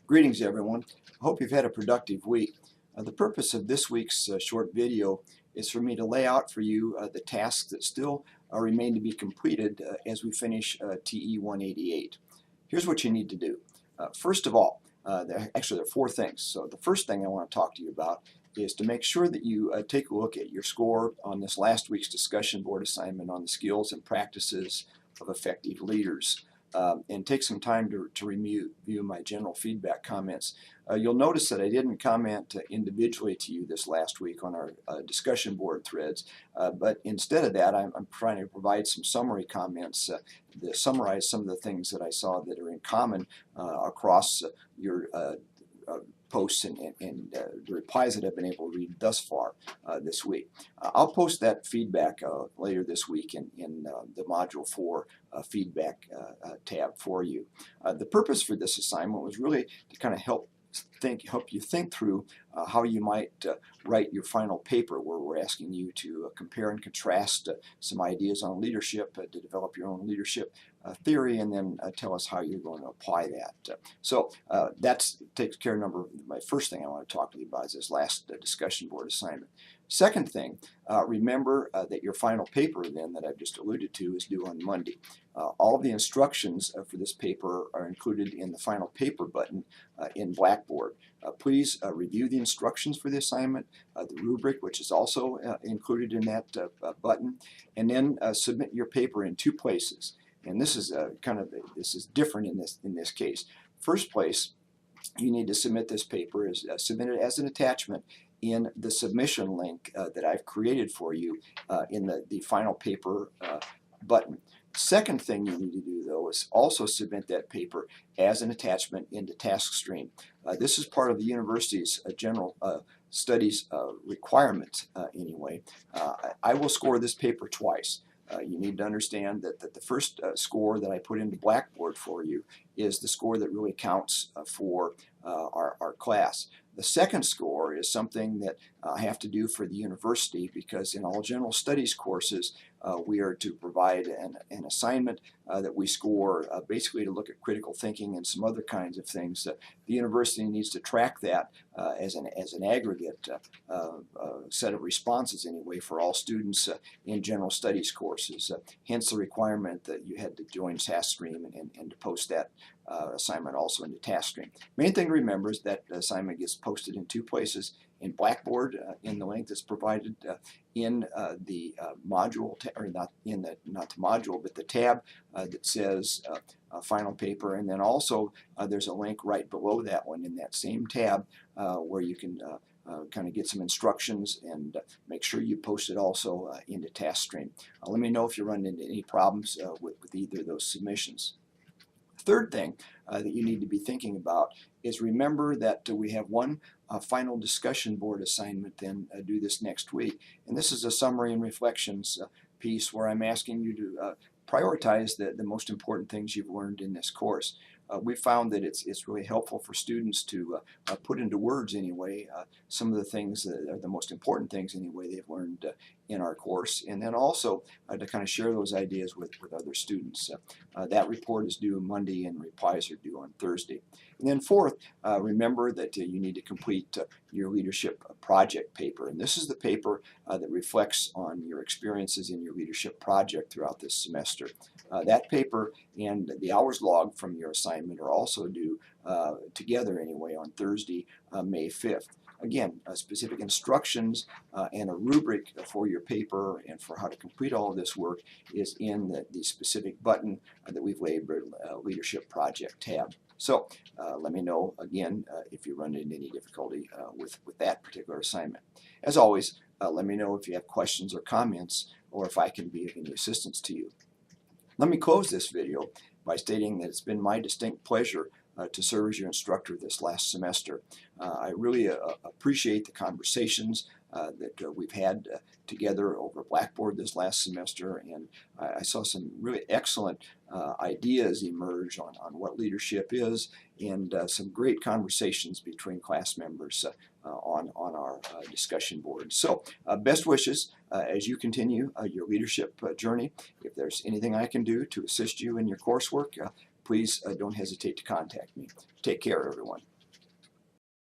Greetings, everyone. I hope you've had a productive week. The purpose of this week's short video is for me to lay out for you the tasks that still remain to be completed as we finish TE 188. Here's what you need to do. First of all, there are four things. So the first thing I want to talk to you about is to make sure that you take a look at your score on this last week's discussion board assignment on the skills and practices of effective leaders. And take some time to review my general feedback comments. You'll notice that I didn't comment individually to you this last week on our discussion board threads, but instead of that, I'm trying to provide some summary comments that summarize some of the things that I saw that are in common across your posts and the replies that I've been able to read thus far this week. I'll post that feedback later this week in the Module 4 feedback tab for you. The purpose for this assignment was really to kind of help you think through how you might write your final paper, where we're asking you to compare and contrast some ideas on leadership, to develop your own leadership theory, and then tell us how you're going to apply that. So that takes care of my first thing I want to talk to you about is this last discussion board assignment. Second thing, remember that your final paper then that I've just alluded to is due on Monday. All of the instructions for this paper are included in the final paper button in Blackboard. Please review the instructions for the assignment, the rubric, which is also included in that button, and then submit your paper in two places. And this is this is different in this case. First place, you need to submit this paper submit it as an attachment in the submission link that I've created for you in the final paper button. Second thing you need to do, though, is also submit that paper as an attachment into TaskStream. This is part of the university's general studies requirements anyway. I will score this paper twice. You need to understand that the first score that I put into Blackboard for you is the score that really counts for our class. The second score is something that I have to do for the university, because in all general studies courses we are to provide an assignment that we score basically to look at critical thinking and some other kinds of things. The university needs to track that as an aggregate set of responses anyway for all students in general studies courses. Hence the requirement that you had to join TaskStream and to post that assignment also into TaskStream. Main thing to remember is that assignment gets posted in two places: in Blackboard in the link that's provided in the module, or not the module, but the tab that says final paper, and then also there's a link right below that one in that same tab where you can kind of get some instructions and make sure you post it also into TaskStream. Let me know if you run into any problems with either of those submissions. Third thing that you need to be thinking about is remember that we have one final discussion board assignment then due this next week, and this is a summary and reflections piece where I'm asking you to prioritize the most important things you've learned in this course. We found that it's really helpful for students to put into words anyway some of the things that are the most important things anyway they've learned in our course, and then also to kind of share those ideas with other students. That report is due Monday and replies are due on Thursday. And then fourth, remember that you need to complete your leadership project paper, and this is the paper that reflects on your experiences in your leadership project throughout this semester. That paper and the hours log from your assignment are also due together anyway on Thursday, May 5th. Again, specific instructions and a rubric for your paper and for how to complete all of this work is in the specific button that we've labeled Leadership Project tab. So let me know again if you run into any difficulty with that particular assignment. As always, let me know if you have questions or comments, or if I can be of any assistance to you. Let me close this video by stating that it's been my distinct pleasure to serve as your instructor this last semester. I really appreciate the conversations that we've had together over Blackboard this last semester, and I saw some really excellent ideas emerge on what leadership is, and some great conversations between class members on our discussion board. So best wishes as you continue your leadership journey. If there's anything I can do to assist you in your coursework, please don't hesitate to contact me. Take care, everyone.